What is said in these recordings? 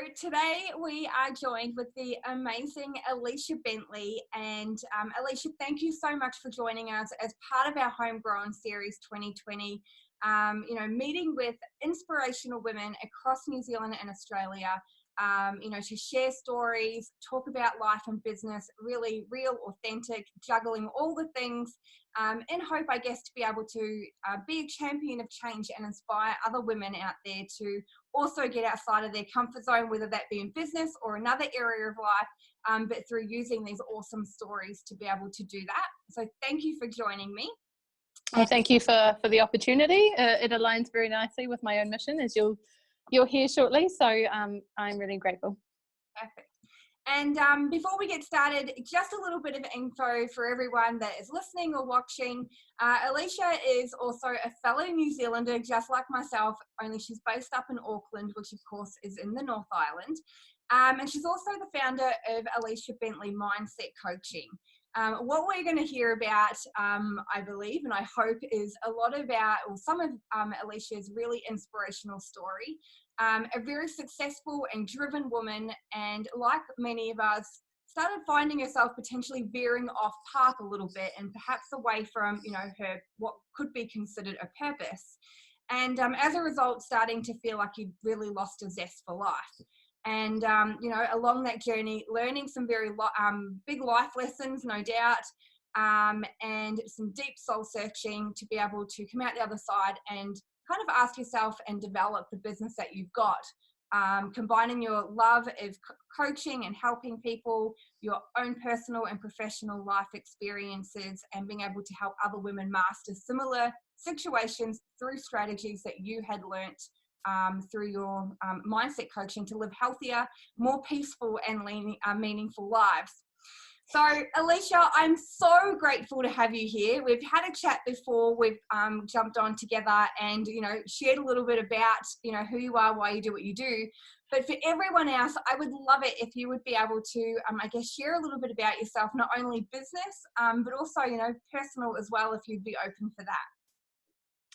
today we are joined with the amazing Alysha Bentley. And Alysha, thank you so much for joining us as part of our Homegrown Series 2020. Meeting with inspirational women across New Zealand and Australia, to share stories, talk about life and business, really real, authentic, juggling all the things, in hope, I guess, to be able to be a champion of change and inspire other women out there to also get outside of their comfort zone, whether that be in business or another area of life, but through using these awesome stories to be able to do that. So thank you for joining me. Well, thank you for the opportunity. It aligns very nicely with my own mission, as you'll hear shortly. So I'm really grateful. Perfect. And before we get started, just a little bit of info for everyone that is listening or watching. Alysha is also a fellow New Zealander, just like myself, only she's based up in Auckland, which of course is in the North Island. And she's also the founder of Alysha Bentley Mindset Coaching. What we're going to hear about, I believe, and I hope, is a lot about, or some of Alysha's really inspirational story. A very successful and driven woman, and like many of us, started finding herself potentially veering off path a little bit, and perhaps away from, her what could be considered a purpose. And as a result, starting to feel like you'd really lost a zest for life. And, along that journey, learning some very big life lessons, no doubt, and some deep soul searching to be able to come out the other side and kind of ask yourself and develop the business that you've got, combining your love of coaching and helping people, your own personal and professional life experiences, and being able to help other women master similar situations through strategies that you had learnt through your mindset coaching to live healthier, more peaceful and meaningful lives. So, Alysha, I'm so grateful to have you here. We've had a chat before. We've jumped on together and, shared a little bit about, who you are, why you do what you do. But for everyone else, I would love it if you would be able to, share a little bit about yourself, not only business, but also, personal as well, if you'd be open for that.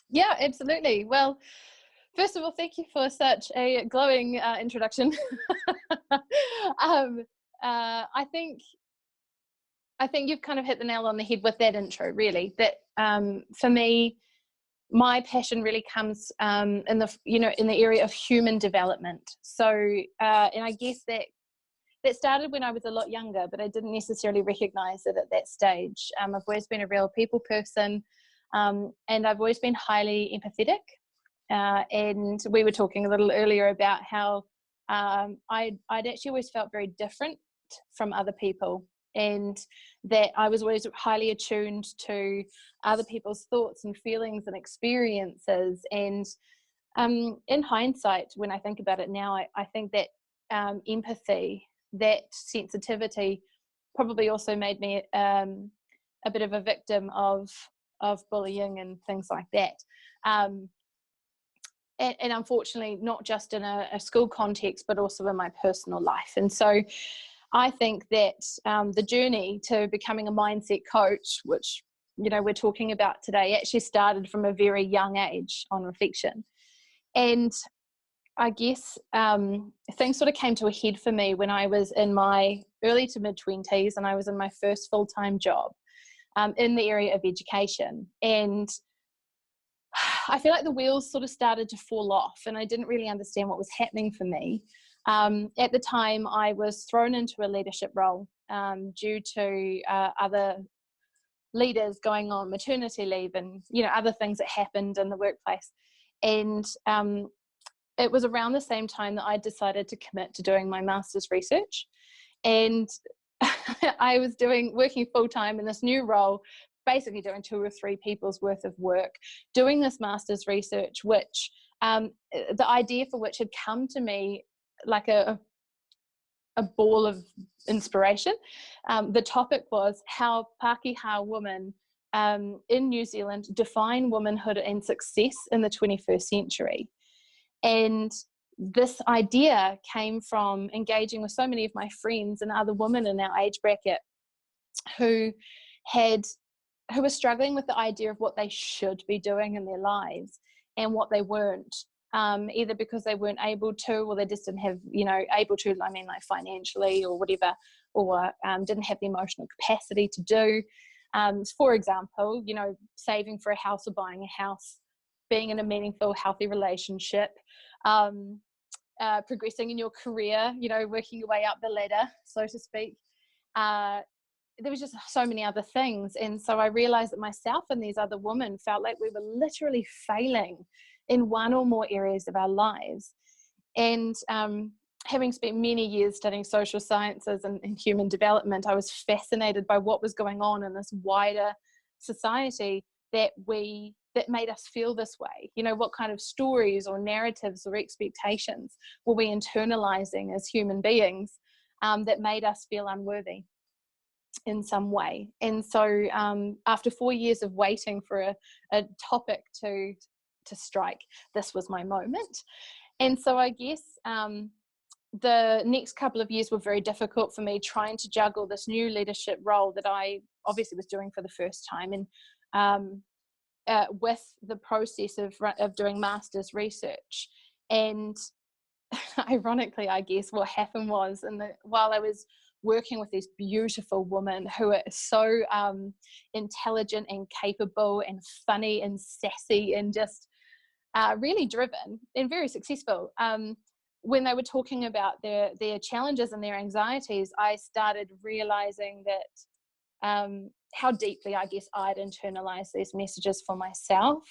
Yeah, absolutely. Well, first of all, thank you for such a glowing introduction. I think you've kind of hit the nail on the head with that intro, really. That for me, my passion really comes in the area of human development. So, and I guess that started when I was a lot younger, but I didn't necessarily recognise it at that stage. I've always been a real people person, and I've always been highly empathetic. And we were talking a little earlier about how I'd actually always felt very different from other people, and that I was always highly attuned to other people's thoughts and feelings and experiences. And in hindsight, when I think about it now, I think that empathy, that sensitivity, probably also made me a bit of a victim of bullying and things like that. And unfortunately, not just in a school context, but also in my personal life. And so I think that the journey to becoming a mindset coach, which, we're talking about today, actually started from a very young age on reflection. And I guess things sort of came to a head for me when I was in my early to mid-20s, and I was in my first full-time job in the area of education. And I feel like the wheels sort of started to fall off, and I didn't really understand what was happening for me. At the time, I was thrown into a leadership role due to other leaders going on maternity leave and, other things that happened in the workplace. And it was around the same time that I decided to commit to doing my master's research. And I was working full-time in this new role, basically doing 2 or 3 people's worth of work, doing this master's research, which the idea for which had come to me like a ball of inspiration. The topic was how Pākehā women in New Zealand define womanhood and success in the 21st century. And this idea came from engaging with so many of my friends and other women in our age bracket who were struggling with the idea of what they should be doing in their lives and what they weren't. either because they weren't able to, or they just didn't have, able to, I mean, like financially or whatever, or didn't have the emotional capacity to do. For example, saving for a house or buying a house, being in a meaningful, healthy relationship, progressing in your career, working your way up the ladder, so to speak. There was just so many other things. And so I realized that myself and these other women felt like we were literally failing in one or more areas of our lives. And having spent many years studying social sciences and human development, I was fascinated by what was going on in this wider society that made us feel this way. What kind of stories or narratives or expectations were we internalizing as human beings that made us feel unworthy in some way? And so after 4 years of waiting for a topic to strike, this was my moment. And so I guess the next couple of years were very difficult for me, trying to juggle this new leadership role that I obviously was doing for the first time, and with the process of doing master's research. And ironically, I guess what happened was, while I was working with these beautiful women who are so intelligent and capable and funny and sassy and just really driven and very successful, when they were talking about their challenges and their anxieties, I started realizing that how deeply, I guess, I'd internalized these messages for myself.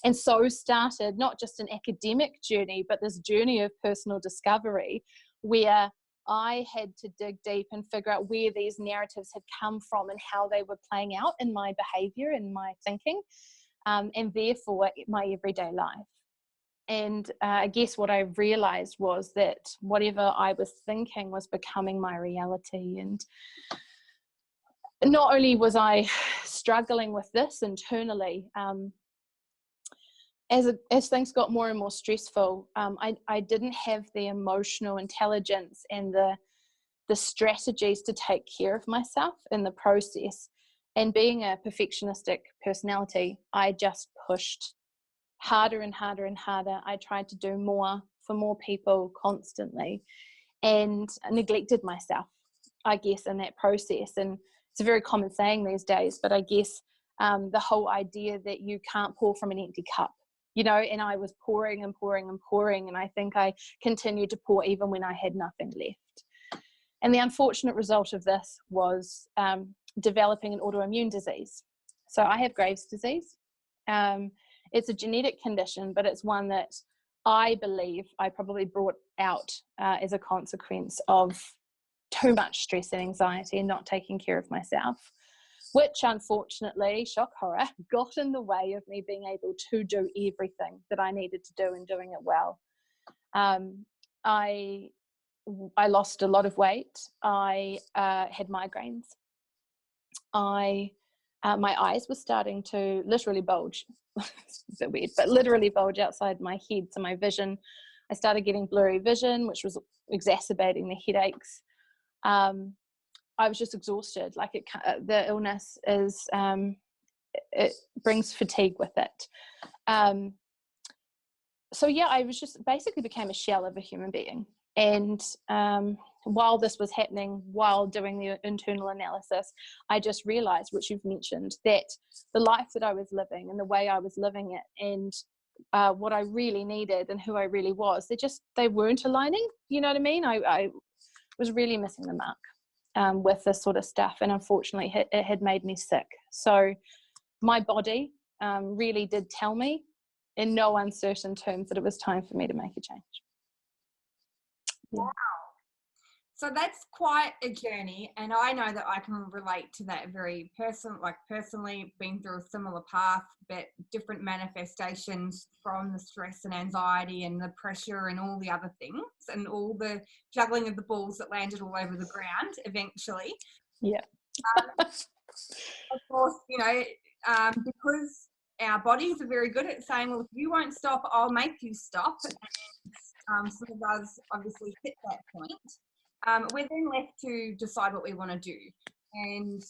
And so started not just an academic journey, but this journey of personal discovery, where I had to dig deep and figure out where these narratives had come from and how they were playing out in my behavior and my thinking, and therefore my everyday life. And I guess what I realized was that whatever I was thinking was becoming my reality. And not only was I struggling with this internally, as things got more and more stressful, I didn't have the emotional intelligence and the strategies to take care of myself in the process. And being a perfectionistic personality, I just pushed harder and harder and harder. I tried to do more for more people constantly, and neglected myself, I guess, in that process. And it's a very common saying these days, but I guess the whole idea that you can't pour from an empty cup, and I was pouring and pouring and pouring, and I think I continued to pour even when I had nothing left. And the unfortunate result of this was developing an autoimmune disease. So I have Graves' disease. It's a genetic condition, but it's one that I believe I probably brought out as a consequence of too much stress and anxiety and not taking care of myself, which unfortunately, shock horror, got in the way of me being able to do everything that I needed to do and doing it well. I lost a lot of weight. I had migraines. My eyes were starting to literally bulge. It's a bit weird, but literally bulge outside my head. So my vision, I started getting blurry vision, which was exacerbating the headaches. I was just exhausted. Like the illness is, it brings fatigue with it. So yeah, I was just basically became a shell of a human being. And while this was happening, while doing the internal analysis, I just realized, which you've mentioned, that the life that I was living and the way I was living it and what I really needed and who I really was, they weren't aligning. You know what I mean? I was really missing the mark with this sort of stuff. And unfortunately, it had made me sick. So my body really did tell me in no uncertain terms that it was time for me to make a change. Yeah. Wow. So that's quite a journey, and I know that I can relate to that very personally been through a similar path, but different manifestations from the stress and anxiety and the pressure and all the other things and all the juggling of the balls that landed all over the ground eventually. Yeah. Of course, because our bodies are very good at saying, well, if you won't stop, I'll make you stop. And some of us obviously hit that point. We're then left to decide what we want to do. And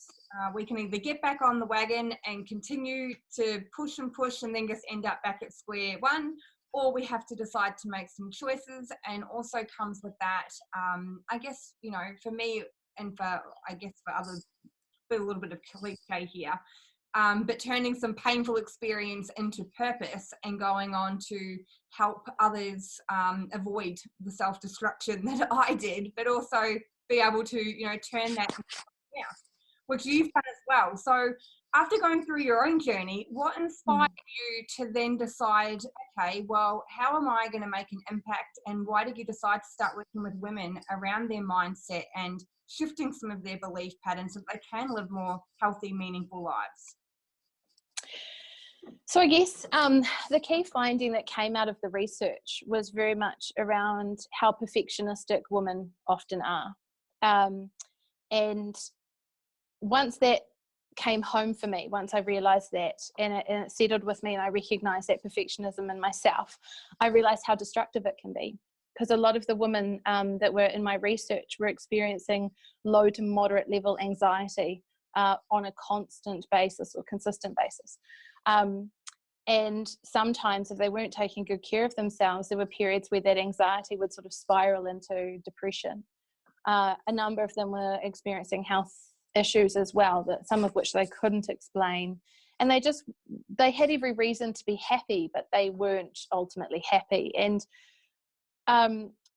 we can either get back on the wagon and continue to push and push and then just end up back at square one, or we have to decide to make some choices. And also comes with that, I guess, you know, for me and for, I guess for others, a little bit of cliche here, but turning some painful experience into purpose and going on to help others avoid the self-destruction that I did, but also be able to, you know, turn that into, which you've done as well. So after going through your own journey, what inspired you to then decide, okay, well, how am I going to make an impact, and why did you decide to start working with women around their mindset and shifting some of their belief patterns so that they can live more healthy, meaningful lives? So I guess the key finding that came out of the research was very much around how perfectionistic women often are. And once that came home for me, once I realized that, and it settled with me, and I recognized that perfectionism in myself, I realized how destructive it can be. Because a lot of the women that were in my research were experiencing low to moderate level anxiety on a constant basis or consistent basis. And sometimes if they weren't taking good care of themselves, there were periods where that anxiety would sort of spiral into depression. A number of them were experiencing health issues as well, that some of which they couldn't explain. And they had every reason to be happy, but they weren't ultimately happy. And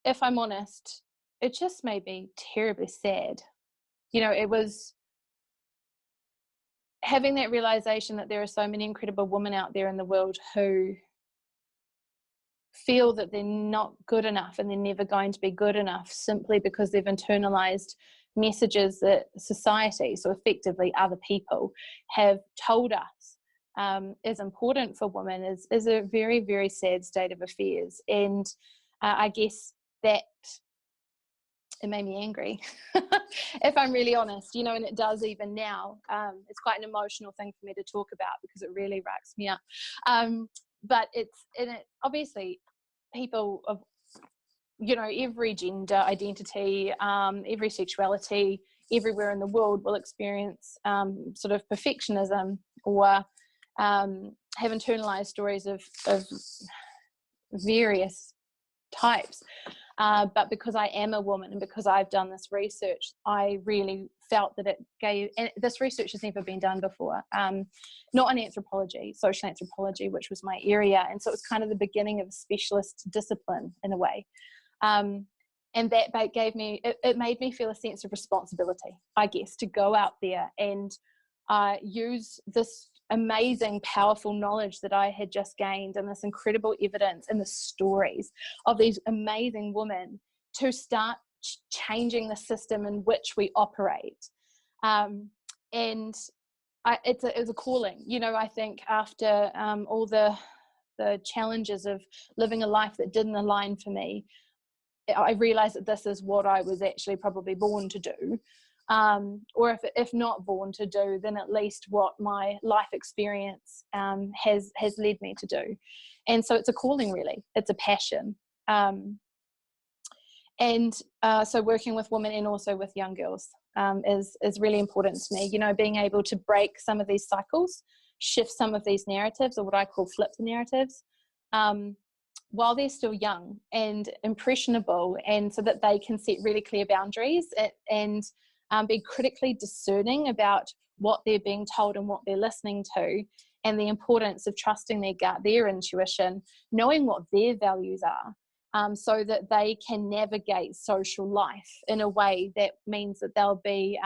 if I'm honest, it just made me terribly sad. You know, it was having that realization that there are so many incredible women out there in the world who feel that they're not good enough and they're never going to be good enough simply because they've internalized messages that society, so effectively other people, have told us is important for women is a very, very sad state of affairs. And I guess that it made me angry, if I'm really honest, you know, and it does even now. It's quite an emotional thing for me to talk about because it really racks me up. But it's obviously people of, you know, every gender identity, every sexuality, everywhere in the world will experience sort of perfectionism or have internalized stories of various types. But because I am a woman and because I've done this research, I really felt that it gave, and this research has never been done before, not in anthropology, social anthropology, which was my area. And so it was kind of the beginning of a specialist discipline in a way. And that gave me, it made me feel a sense of responsibility, I guess, to go out there and use this amazing, powerful knowledge that I had just gained and this incredible evidence and the stories of these amazing women to start changing the system in which we operate. And it's a calling, you know. I think after all the challenges of living a life that didn't align for me, I realized that this is what I was actually probably born to do. Or if not born to do, then at least what my life experience has led me to do. And so it's a calling, really. It's a passion. So working with women and also with young girls is really important to me. You know, being able to break some of these cycles, shift some of these narratives, or what I call flip the narratives, while they're still young and impressionable, and so that they can set really clear boundaries and be critically discerning about what they're being told and what they're listening to, and the importance of trusting their gut, their intuition, knowing what their values are, so that they can navigate social life in a way that means that they'll be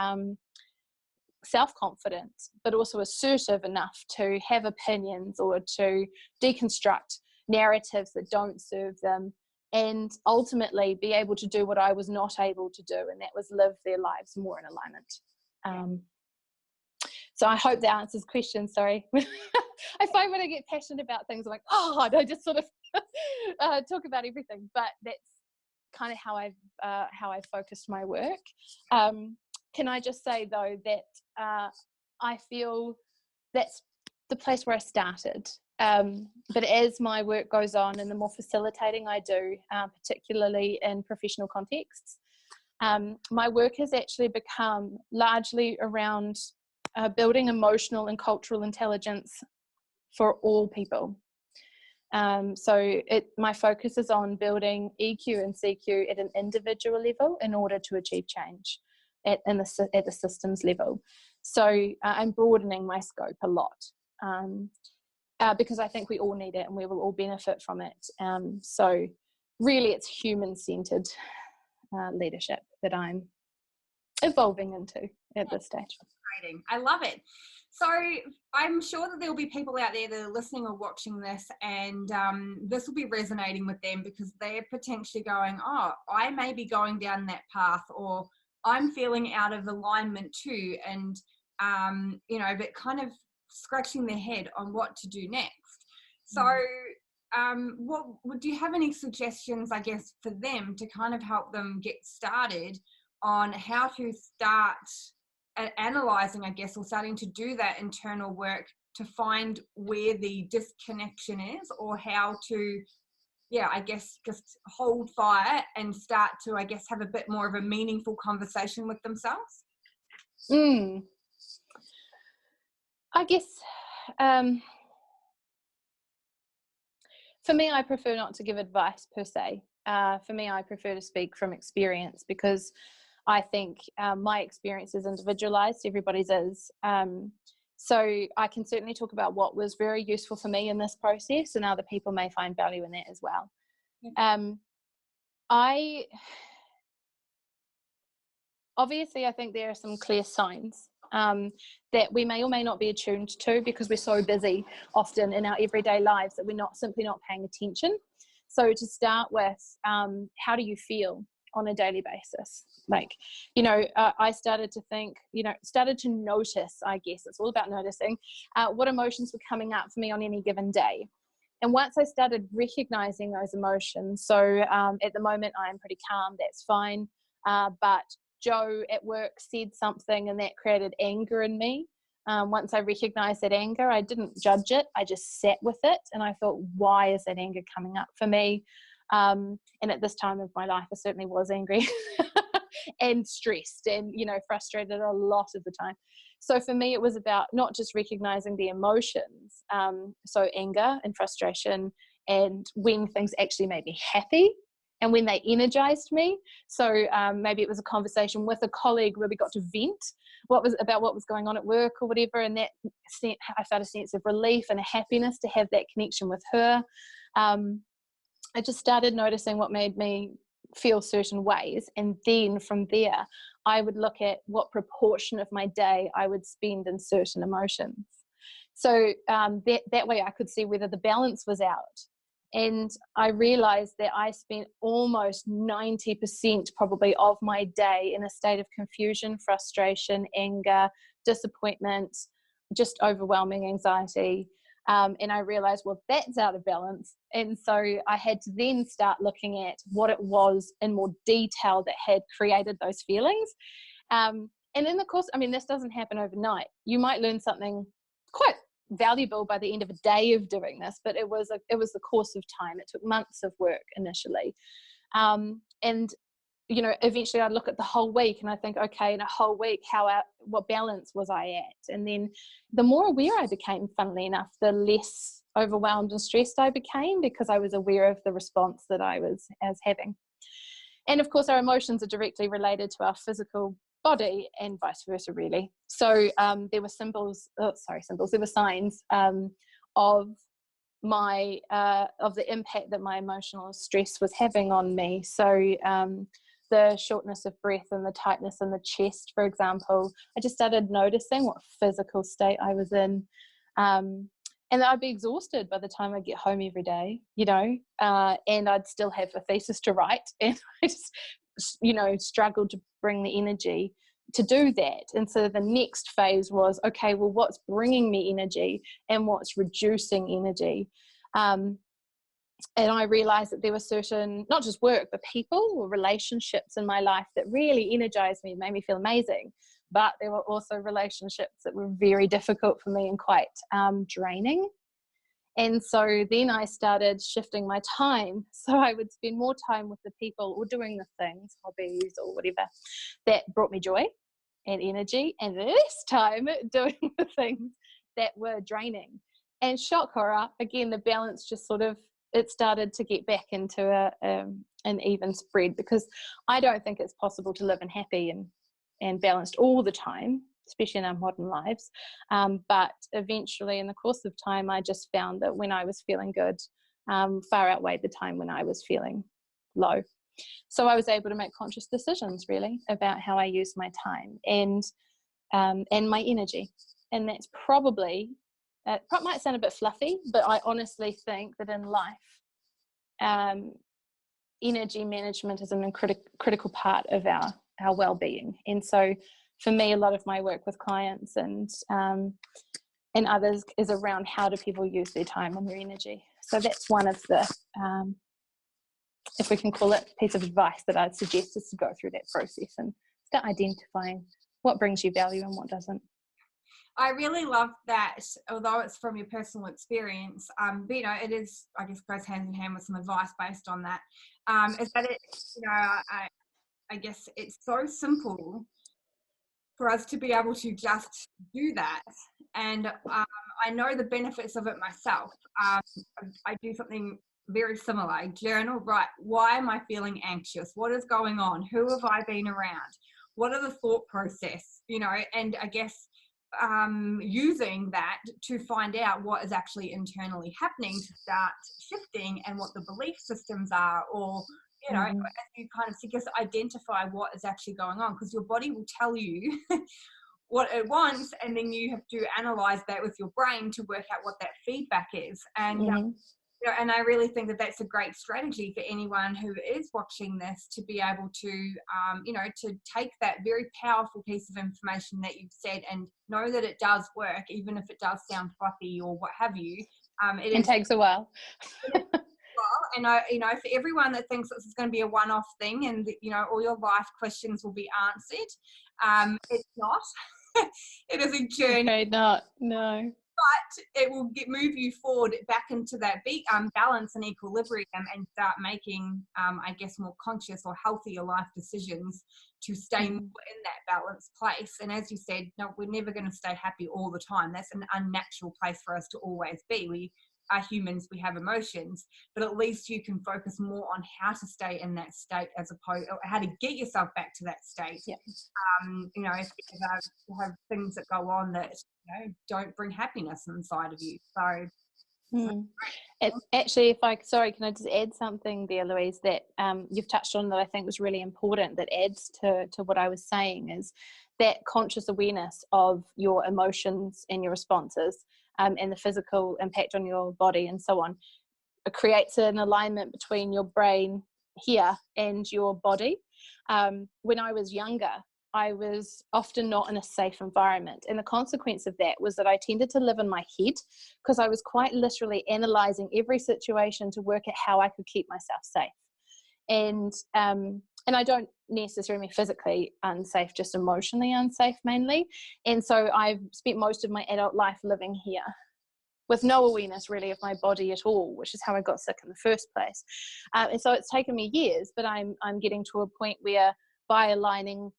self-confident, but also assertive enough to have opinions or to deconstruct narratives that don't serve them, and ultimately be able to do what I was not able to do, and that was live their lives more in alignment. So I hope that answers questions. Sorry. I find when I get passionate about things, I'm like, oh, I just sort of talk about everything, but that's kind of how I've focused my work. Can I just say though that I feel that's the place where I started. But as my work goes on and the more facilitating I do, particularly in professional contexts, my work has actually become largely around building emotional and cultural intelligence for all people. So my focus is on building EQ and CQ at an individual level in order to achieve change at the systems level. So I'm broadening my scope a lot, because I think we all need it and we will all benefit from it. So really it's human-centered leadership that I'm evolving into at this stage. Exciting. I love it. So I'm sure that there will be people out there that are listening or watching this, and this will be resonating with them because they're potentially going, oh, I may be going down that path, or I'm feeling out of alignment too, and but kind of scratching their head on what to do next. So do you have any suggestions, I guess, for them to kind of help them get started on how to start analyzing, I guess, or starting to do that internal work to find where the disconnection is, or how to, I guess, just hold fire and start to, I guess, have a bit more of a meaningful conversation with themselves? I guess, for me, I prefer not to give advice per se. For me, I prefer to speak from experience, because I think my experience is individualized, everybody's is. So I can certainly talk about what was very useful for me in this process, and other people may find value in that as well. I think there are some clear signs that we may or may not be attuned to, because we're so busy often in our everyday lives that we're simply not paying attention. So to start with, how do you feel on a daily basis? I started to think, started to notice, I guess it's all about noticing, what emotions were coming up for me on any given day. And once I started recognizing those emotions, so at the moment I'm pretty calm, that's fine, but Joe at work said something and that created anger in me. Once I recognized that anger, I didn't judge it, I just sat with it, and I thought, why is that anger coming up for me? And at this time of my life, I certainly was angry and stressed and, frustrated a lot of the time. So for me, it was about not just recognizing the emotions, so anger and frustration, and when things actually made me happy and when they energized me. So maybe it was a conversation with a colleague where we got to vent what was going on at work or whatever, and that I felt a sense of relief and a happiness to have that connection with her. I just started noticing what made me feel certain ways, and then from there I would look at what proportion of my day I would spend in certain emotions. So that way I could see whether the balance was out. And I realized that I spent almost 90% probably of my day in a state of confusion, frustration, anger, disappointment, just overwhelming anxiety. And I realized, well, that's out of balance. And so I had to then start looking at what it was in more detail that had created those feelings. And in the course, this doesn't happen overnight. You might learn something quite valuable by the end of a day of doing this, but it was the course of time. It took months of work initially. And eventually I'd look at the whole week and I think, okay, in a whole week, what balance was I at? And then the more aware I became, funnily enough, the less overwhelmed and stressed I became, because I was aware of the response that I was having. And of course, our emotions are directly related to our physical body and vice versa, really. So there were there were signs of the impact that my emotional stress was having on me. So the shortness of breath and the tightness in the chest, for example, I just started noticing what physical state I was in. And I'd be exhausted by the time I get home every day, and I'd still have a thesis to write. And I just, struggled to bring the energy to do that. And so the next phase was, okay, well, what's bringing me energy and what's reducing energy? And I realized that there were certain, not just work, but people or relationships in my life that really energized me, made me feel amazing. But there were also relationships that were very difficult for me and quite draining. And so then I started shifting my time. So I would spend more time with the people or doing the things, hobbies or whatever, that brought me joy and energy, and less time doing the things that were draining. And shock horror, again, the balance just sort of, it started to get back into an even spread, because I don't think it's possible to live in happy and balanced all the time, especially in our modern lives. But eventually, in the course of time, I just found that when I was feeling good, far outweighed the time when I was feeling low. So I was able to make conscious decisions, really, about how I use my time and my energy. And that's probably, it might sound a bit fluffy, but I honestly think that in life, energy management is a critical part of our well-being. And so for me, a lot of my work with clients and others is around how do people use their time and their energy. So that's one of the, if we can call it, piece of advice that I'd suggest, is to go through that process and start identifying what brings you value and what doesn't. I really love that, although it's from your personal experience, but it is, I guess, goes hand in hand with some advice based on that, is that it, I guess it's so simple for us to be able to just do that. And I know the benefits of it myself. I do something very similar. I journal, right, why am I feeling anxious? What is going on? Who have I been around? What are the thought process? And I guess using that to find out what is actually internally happening to start shifting, and what the belief systems are, or as you kind of just identify what is actually going on, because your body will tell you what it wants, and then you have to analyze that with your brain to work out what that feedback is. And and I really think that that's a great strategy for anyone who is watching this, to be able to to take that very powerful piece of information that you've said and know that it does work, even if it does sound fluffy or what have you. It takes a while. And for everyone that thinks this is going to be a one-off thing and all your life questions will be answered, it's not. It is a journey. Okay, not, no. But it will move you forward back into that balance and equilibrium, and start making, I guess, more conscious or healthier life decisions to stay in that balanced place. And as you said, no, we're never going to stay happy all the time. That's an unnatural place for us to always be. We are humans, we have emotions, but at least you can focus more on how to stay in that state, as opposed, or how to get yourself back to that state. Yeah. If you have things that go on that don't bring happiness inside of you. So It's actually, can I just add something there, Louise, that you've touched on that I think was really important, that adds to what I was saying, is that conscious awareness of your emotions and your responses, and the physical impact on your body and so on. It creates an alignment between your brain here and your body. When I was younger, I was often not in a safe environment, and the consequence of that was that I tended to live in my head, because I was quite literally analysing every situation to work out how I could keep myself safe. And I don't necessarily mean physically unsafe, just emotionally unsafe mainly. And so I've spent most of my adult life living here with no awareness really of my body at all, which is how I got sick in the first place. And so it's taken me years, but I'm getting to a point where, by aligning,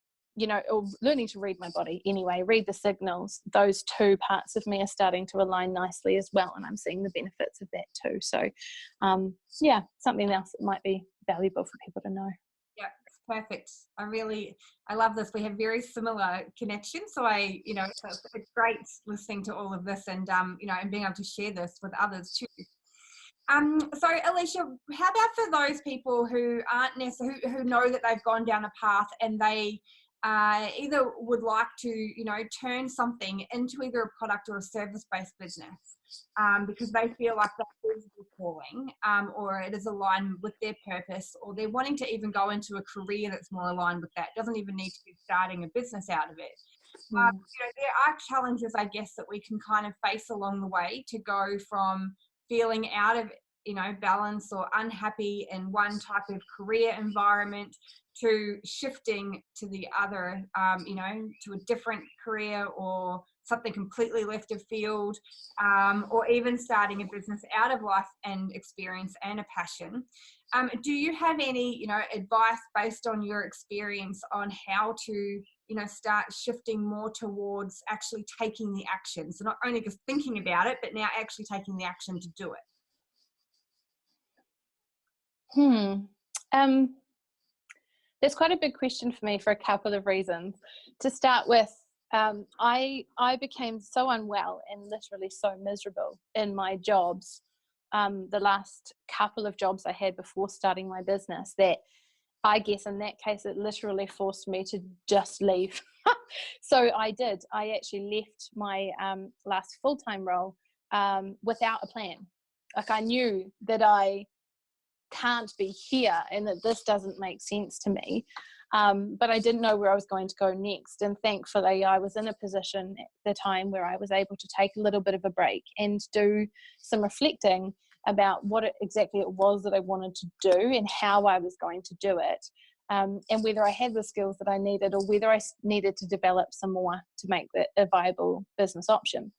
or learning to read my body anyway, read the signals, those two parts of me are starting to align nicely as well, and I'm seeing the benefits of that too. So something else that might be valuable for people to know. Yeah, it's perfect. I love this. We have very similar connections. So it's great listening to all of this, and and being able to share this with others too. So Alysha, how about for those people who aren't necessarily, who know that they've gone down a path, and they either would like to, turn something into either a product or a service-based business, because they feel like that is their calling, or it is aligned with their purpose, or they're wanting to even go into a career that's more aligned with that. It doesn't even need to be starting a business out of it. There are challenges, I guess, that we can kind of face along the way to go from feeling out of balance or unhappy in one type of career environment to shifting to the other, to a different career or something completely left of field, or even starting a business out of life and experience and a passion. Do you have any, advice based on your experience on how to start shifting more towards actually taking the action. So not only just thinking about it, but now actually taking the action to do it? That's quite a big question for me for a couple of reasons. To start with, I became so unwell and literally so miserable in my jobs, the last couple of jobs I had before starting my business, that I guess in that case it literally forced me to just leave. So I did. I actually left my last full-time role without a plan. Like, I knew that I can't be here and that this doesn't make sense to me, but I didn't know where I was going to go next. And thankfully I was in a position at the time where I was able to take a little bit of a break and do some reflecting about what exactly it was that I wanted to do and how I was going to do it, and whether I had the skills that I needed or whether I needed to develop some more to make that a viable business option.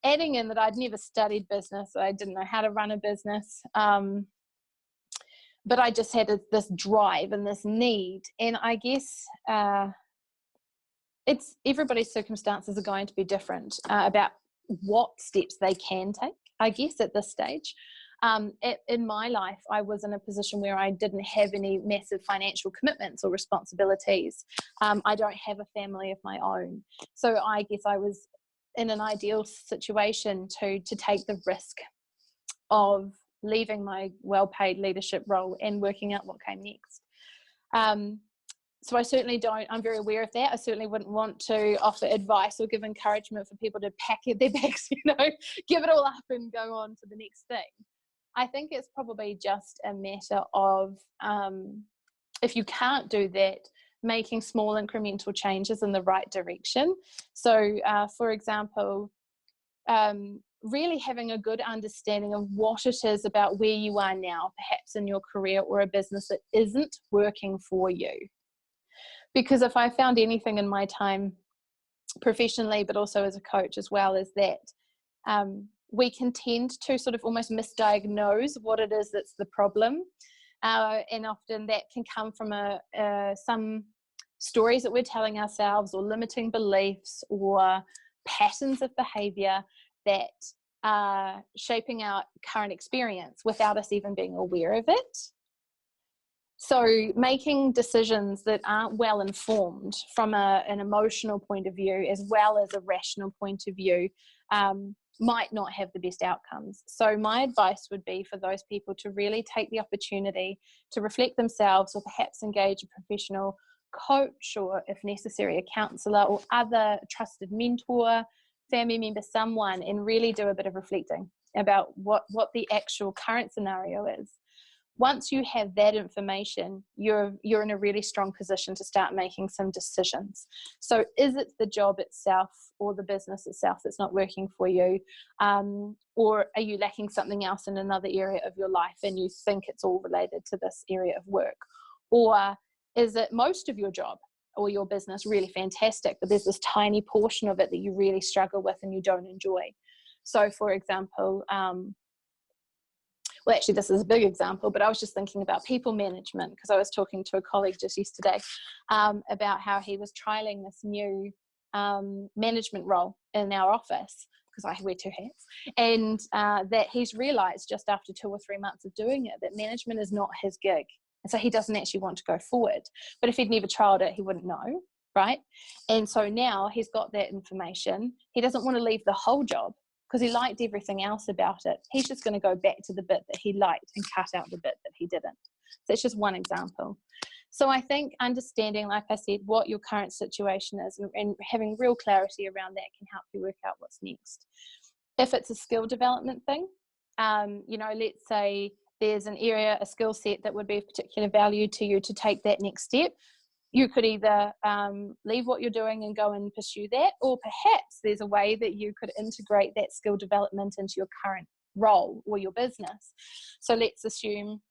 Adding in that I'd never studied business, I didn't know how to run a business, but I just had this drive and this need. And I guess it's everybody's circumstances are going to be different about what steps they can take, I guess, at this stage. In my life, I was in a position where I didn't have any massive financial commitments or responsibilities. I don't have a family of my own. So I guess I was in an ideal situation to take the risk of leaving my well-paid leadership role and working out what came next. So I certainly don't, I'm very aware of that. I certainly wouldn't want to offer advice or give encouragement for people to pack their bags, give it all up and go on to the next thing. I think it's probably just a matter of, if you can't do that, making small incremental changes in the right direction. So, for example, really having a good understanding of what it is about where you are now, perhaps in your career or a business, that isn't working for you. Because if I found anything in my time professionally, but also as a coach as well, is that we can tend to sort of almost misdiagnose what it is that's the problem. And often that can come from some stories that we're telling ourselves, or limiting beliefs, or patterns of behavior that are shaping our current experience without us even being aware of it. So making decisions that aren't well informed from an emotional point of view as well as a rational point of view might not have the best outcomes. So my advice would be for those people to really take the opportunity to reflect themselves, or perhaps engage a professional coach, or if necessary a counsellor or other trusted mentor, family member, someone, and really do a bit of reflecting about what the actual current scenario is. Once you have that information, you're in a really strong position to start making some decisions. So is it the job itself or the business itself that's not working for you? Or are you lacking something else in another area of your life and you think it's all related to this area of work? Or is it most of your job or your business really fantastic, but there's this tiny portion of it that you really struggle with and you don't enjoy? So for example, well, actually, this is a big example, but I was just thinking about people management, because I was talking to a colleague just yesterday about how he was trialing this new management role in our office, because I wear two hats, and that he's realized just after 2 or 3 months of doing it that management is not his gig. And so he doesn't actually want to go forward. But if he'd never trialed it, he wouldn't know, right? And so now he's got that information. He doesn't want to leave the whole job, because he liked everything else about it. He's just going to go back to the bit that he liked and cut out the bit that he didn't. So it's just one example. So I think understanding, like I said, what your current situation is and having real clarity around that can help you work out what's next. If it's a skill development thing, let's say there's an area, a skill set that would be of particular value to you to take that next step. You could either leave what you're doing and go and pursue that, or perhaps there's a way that you could integrate that skill development into your current role or your business. So let's assume,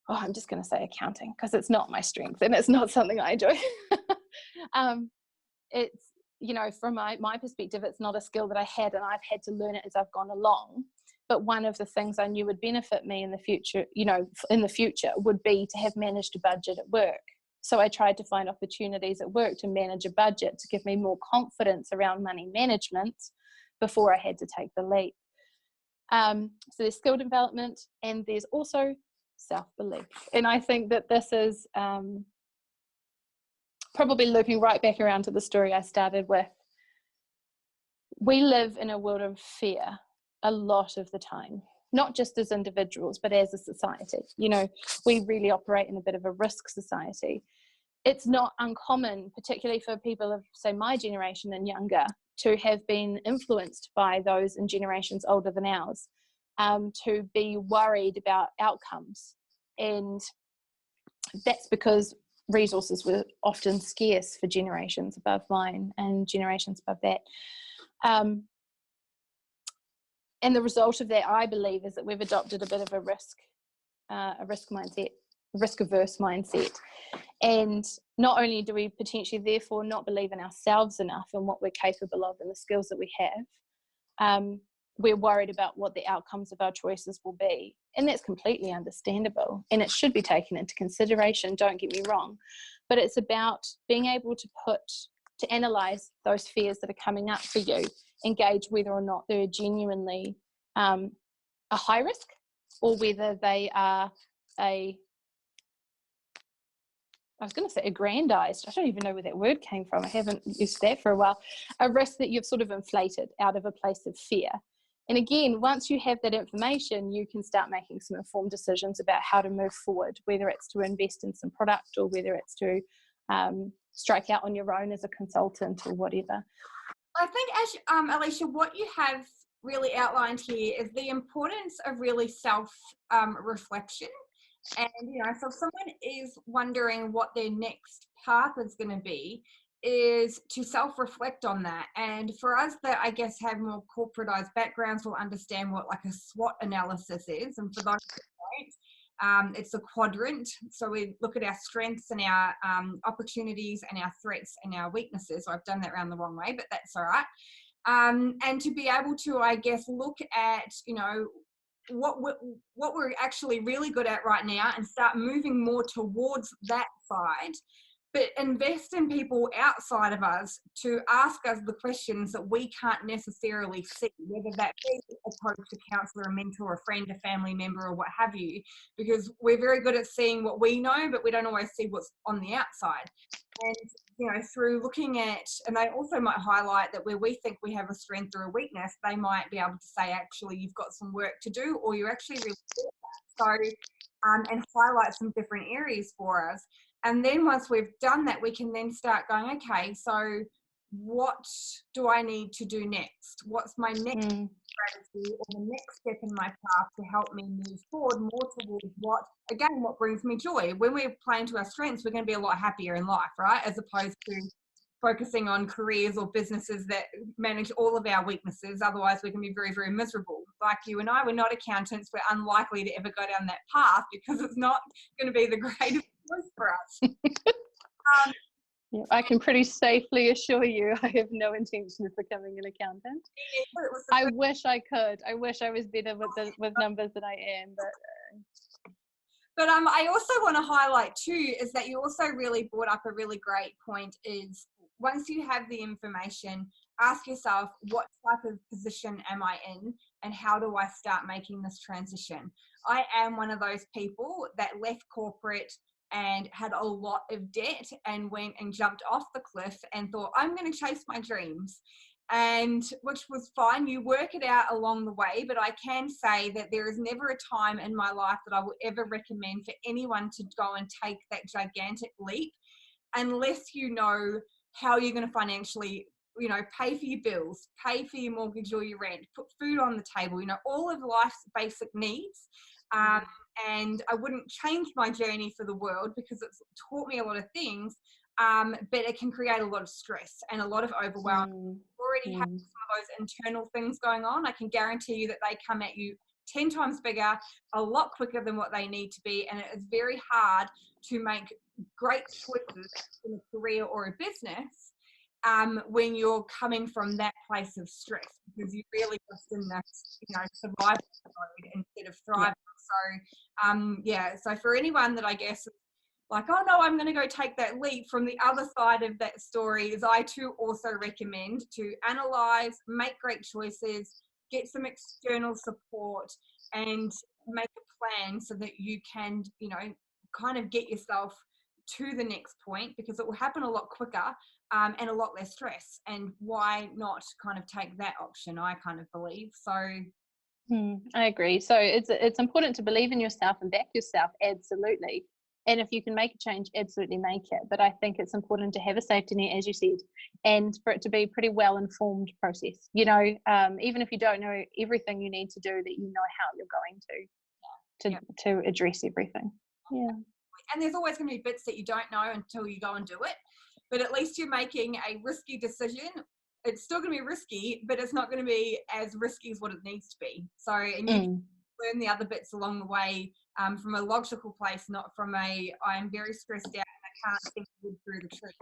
I'm just going to say accounting, because it's not my strength and it's not something I enjoy. It's, from my perspective, it's not a skill that I had, and I've had to learn it as I've gone along. But one of the things I knew would benefit me in the future, would be to have managed a budget at work. So I tried to find opportunities at work to manage a budget to give me more confidence around money management before I had to take the leap. So there's skill development, and there's also self-belief. And I think that this is probably looping right back around to the story I started with. We live in a world of fear a lot of the time, not just as individuals, but as a society. You know, we really operate in a bit of a risk society. It's not uncommon, particularly for people of, say, my generation and younger, to have been influenced by those in generations older than ours, to be worried about outcomes. And that's because resources were often scarce for generations above mine and generations above that. And the result of that, I believe, is that we've adopted a bit of a risk mindset, risk-averse mindset. And not only do we potentially therefore not believe in ourselves enough and what we're capable of and the skills that we have, we're worried about what the outcomes of our choices will be. And that's completely understandable. And it should be taken into consideration, don't get me wrong. But it's about being able to analyze those fears that are coming up for you, engage whether or not they're genuinely a high risk, or whether they are I was going to say aggrandized. I don't even know where that word came from. I haven't used that for a while. A risk that you've sort of inflated out of a place of fear. And again, once you have that information, you can start making some informed decisions about how to move forward, whether it's to invest in some product or whether it's to strike out on your own as a consultant or whatever. I think, Alysha, what you have really outlined here is the importance of really self-reflection. And, you know, so if someone is wondering what their next path is going to be, is to self-reflect on that. And for us that, I guess, have more corporatized backgrounds, will understand what like a SWOT analysis is. And for those who don't, it's a quadrant. So we look at our strengths and our opportunities and our threats and our weaknesses. So I've done that around the wrong way, but that's all right. And to be able to, I guess, look at, you know, what we're actually really good at right now and start moving more towards that side, but invest in people outside of us to ask us the questions that we can't necessarily see, whether that be a coach, a counselor, a mentor, a friend, a family member, or what have you, because we're very good at seeing what we know, but we don't always see what's on the outside. And, you know, through looking at, and they also might highlight that where we think we have a strength or a weakness, they might be able to say, actually, you've got some work to do, or you're actually really good at that. So, and highlight some different areas for us. And then once we've done that, we can then start going, okay, so what do I need to do next? What's my next strategy or the next step in my path to help me move forward more towards what brings me joy? When we're playing to our strengths, we're going to be a lot happier in life, right? As opposed to focusing on careers or businesses that manage all of our weaknesses. Otherwise, we can be very, very miserable. Like you and I, we're not accountants. We're unlikely to ever go down that path because it's not going to be the greatest choice for us. Yeah, I can pretty safely assure you I have no intention of becoming an accountant. I wish I could. I wish I was better with numbers than I am. But I also want to highlight too is that you also really brought up a really great point is once you have the information, ask yourself, what type of position am I in and how do I start making this transition? I am one of those people that left corporate and had a lot of debt and went and jumped off the cliff and thought, I'm going to chase my dreams. And which was fine. You work it out along the way, but I can say that there is never a time in my life that I would ever recommend for anyone to go and take that gigantic leap unless you know how you're going to financially, you know, pay for your bills, pay for your mortgage or your rent, put food on the table, you know, all of life's basic needs. And I wouldn't change my journey for the world because it's taught me a lot of things. But it can create a lot of stress and a lot of overwhelm. Already have some of those internal things going on. I can guarantee you that they come at you 10 times bigger, a lot quicker than what they need to be. And it is very hard to make great choices in a career or a business when you're coming from that place of stress, because you're really just in that, you know, survival mode instead of thriving. So, so for anyone that I guess like, oh no, I'm going to go take that leap. From the other side of that story is I too also recommend to analyze, make great choices, get some external support, and make a plan so that you can, kind of get yourself to the next point, because it will happen a lot quicker, and a lot less stress. And why not kind of take that option, I kind of believe. So I agree. So it's important to believe in yourself and back yourself, absolutely. And if you can make a change, absolutely make it. But I think it's important to have a safety net, as you said, and for it to be a pretty well-informed process. Even if you don't know everything you need to do, that you know how you're going to address everything. Yeah. And there's always going to be bits that you don't know until you go and do it. But at least you're making a risky decision. It's still going to be risky, but it's not going to be as risky as what it needs to be. So, and you can learn the other bits along the way, from a logical place, not from I am very stressed out and I can't think through the truth.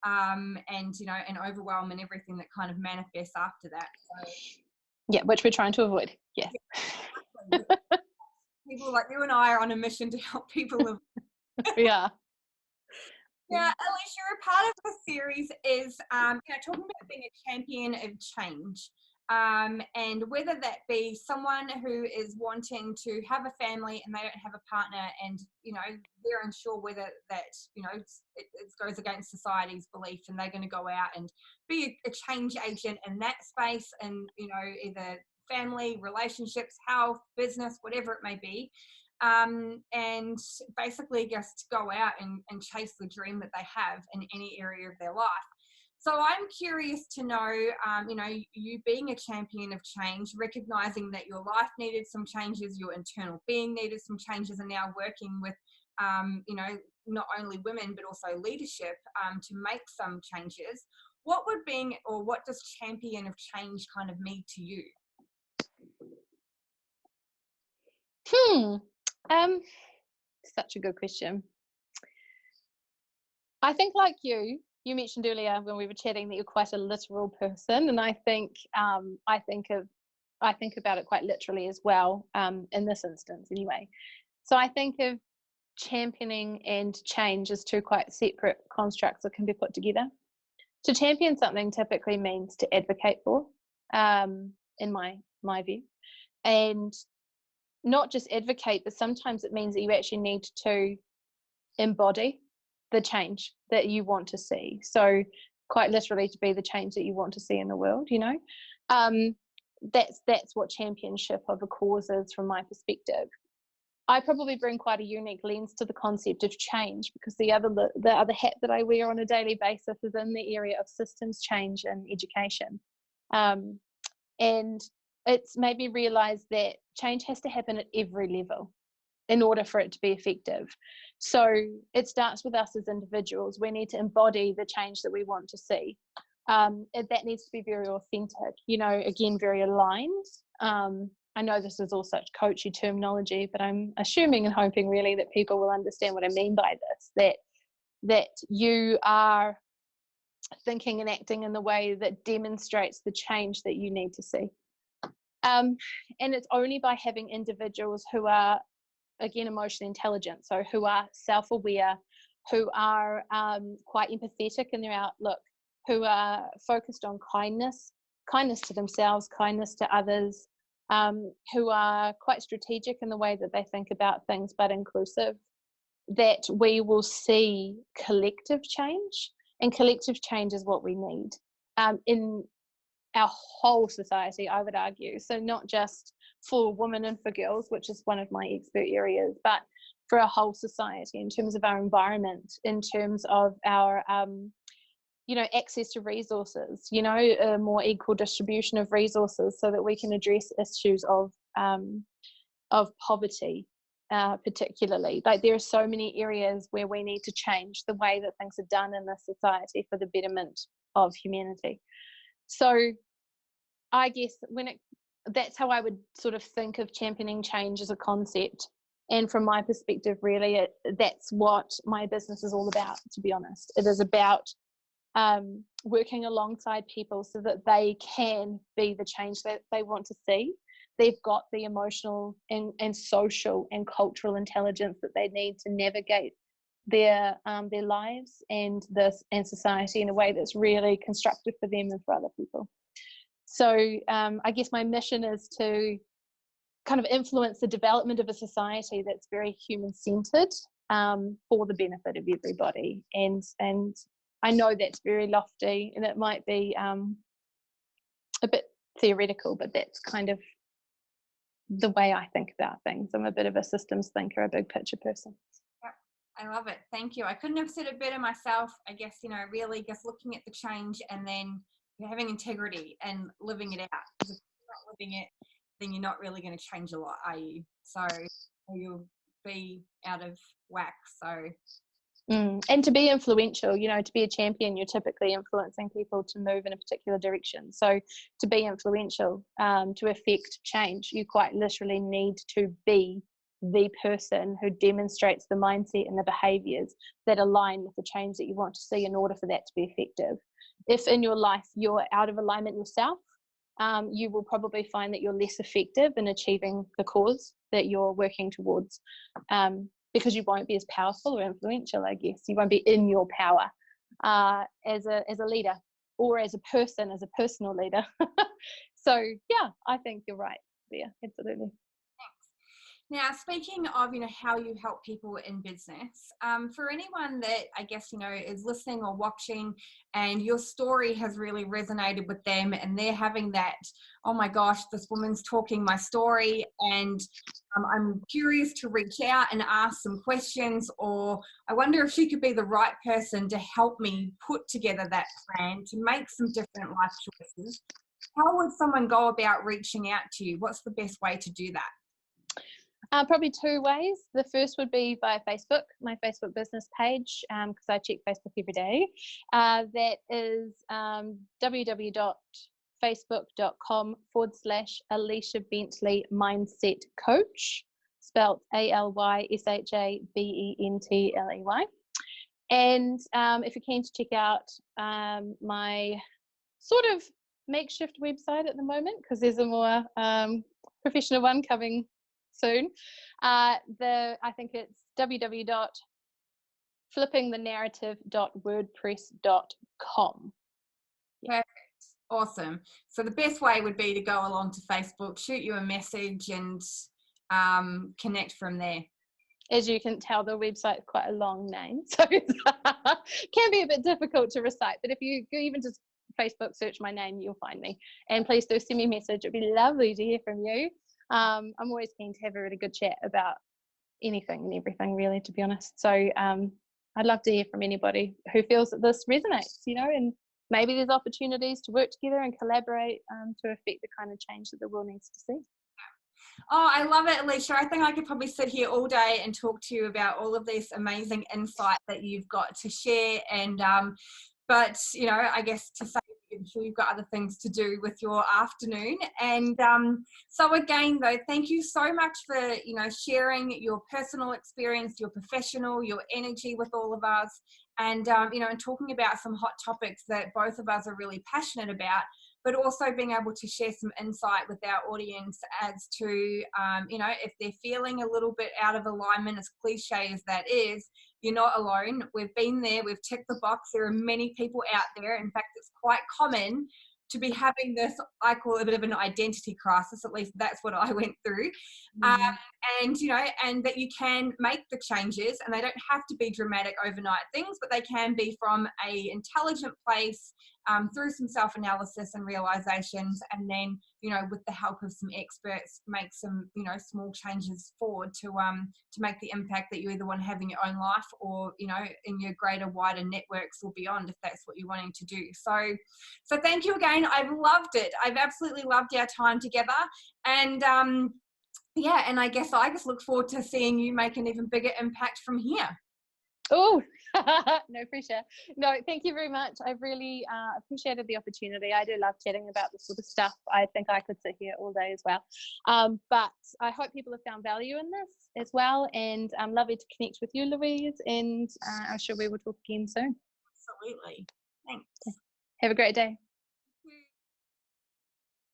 And overwhelm and everything that kind of manifests after that. So, yeah, which we're trying to avoid. Yeah. People like you and I are on a mission to help people live. Yeah. Yeah, Alysha, a part of the series is talking about being a champion of change, and whether that be someone who is wanting to have a family and they don't have a partner, and they're unsure whether that it goes against society's belief, and they're going to go out and be a change agent in that space, and either family, relationships, health, business, whatever it may be. And basically just go out and chase the dream that they have in any area of their life. So I'm curious to know, you being a champion of change, recognizing that your life needed some changes, your internal being needed some changes, and now working with, not only women, but also leadership, to make some changes. What does champion of change kind of mean to you? Such a good question. I think, like you mentioned earlier when we were chatting, that you're quite a literal person, and I think I think about it quite literally as well, in this instance anyway. So I think of championing and change as two quite separate constructs that can be put together. To champion something typically means to advocate for, in my view, and not just advocate, but sometimes it means that you actually need to embody the change that you want to see. So quite literally, to be the change that you want to see in the world, that's what championship of a cause is from my perspective. I probably bring quite a unique lens to the concept of change, because the other hat that I wear on a daily basis is in the area of systems change and education. And it's made me realize that change has to happen at every level in order for it to be effective. So it starts with us as individuals. We need to embody the change that we want to see. That needs to be very authentic, again, very aligned. I know this is all such coachy terminology, but I'm assuming and hoping really that people will understand what I mean by this, that you are thinking and acting in the way that demonstrates the change that you need to see. And it's only by having individuals who are, again, emotionally intelligent, so who are self-aware, who are quite empathetic in their outlook, who are focused on kindness to themselves, kindness to others, who are quite strategic in the way that they think about things, but inclusive, that we will see collective change. And collective change is what we need in our whole society, I would argue. So not just for women and for girls, which is one of my expert areas, but for our whole society, in terms of our environment, in terms of our access to resources, a more equal distribution of resources, so that we can address issues of poverty, particularly. Like, there are so many areas where we need to change the way that things are done in this society for the betterment of humanity. So I guess that's how I would sort of think of championing change as a concept. And from my perspective, really, that's what my business is all about, to be honest. It is about working alongside people so that they can be the change that they want to see. They've got the emotional and social and cultural intelligence that they need to navigate their lives and society in a way that's really constructive for them and for other people. So I guess my mission is to kind of influence the development of a society that's very human-centered, for the benefit of everybody. And I know that's very lofty, and it might be a bit theoretical, but that's kind of the way I think about things. I'm a bit of a systems thinker, a big picture person. I love it. Thank you. I couldn't have said it better myself. I guess, really just looking at the change and then having integrity and living it out. Because if you're not living it, then you're not really going to change a lot, are you? So you'll be out of whack. So. And to be influential, to be a champion, you're typically influencing people to move in a particular direction. So to be influential, to affect change, you quite literally need to be the person who demonstrates the mindset and the behaviors that align with the change that you want to see in order for that to be effective. If in your life you're out of alignment yourself, you will probably find that you're less effective in achieving the cause that you're working towards, because you won't be as powerful or influential, I guess. You won't be in your power as a leader, or as a person, as a personal leader. So yeah, I think you're right there, absolutely. Now, speaking of, how you help people in business, for anyone that I guess, is listening or watching and your story has really resonated with them and they're having that, oh my gosh, this woman's talking my story, and I'm curious to reach out and ask some questions, or I wonder if she could be the right person to help me put together that plan to make some different life choices. How would someone go about reaching out to you? What's the best way to do that? Probably two ways. The first would be via Facebook, my Facebook business page, because I check Facebook every day. That is www.facebook.com/Alysha Bentley Mindset Coach, spelled ALYSHABENTLEY. And if you're keen to check out my sort of makeshift website at the moment, because there's a more professional one coming soon. I think it's www.flippingthenarrative.wordpress.com. Perfect. Awesome. So the best way would be to go along to Facebook, shoot you a message, and connect from there. As you can tell, the website's quite a long name, so it can be a bit difficult to recite. But if you even just Facebook search my name, you'll find me. And please do send me a message. It'd be lovely to hear from you. I'm always keen to have a really good chat about anything and everything, really, to be honest. So I'd love to hear from anybody who feels that this resonates, and maybe there's opportunities to work together and collaborate to affect the kind of change that the world needs to see. Oh, I love it, Alysha. I think I could probably sit here all day and talk to you about all of this amazing insight that you've got to share. And but I guess to say, I'm sure you've got other things to do with your afternoon. And so again, though, thank you so much for sharing your personal experience, your professional, your energy with all of us, and and talking about some hot topics that both of us are really passionate about, but also being able to share some insight with our audience as to if they're feeling a little bit out of alignment, as cliche as that is. You're not alone. We've been there. We've ticked the box. There are many people out there. In fact, it's quite common to be having this, I call it a bit of an identity crisis. At least that's what I went through. And that you can make the changes, and they don't have to be dramatic overnight things, but they can be from a intelligent place, through some self-analysis and realizations, and then with the help of some experts, make some small changes forward to make the impact that you either want to have in your own life or in your greater, wider networks or beyond, if that's what you're wanting to do. So thank you again. I've loved it. I've absolutely loved our time together, and and I guess I just look forward to seeing you make an even bigger impact from here. Oh, no pressure. No, thank you very much. I've really appreciated the opportunity. I do love chatting about this sort of stuff. I think I could sit here all day as well. But I hope people have found value in this as well. And I'm lovely to connect with you, Louise. And I'm sure we will talk again soon. Absolutely. Thanks. Have a great day.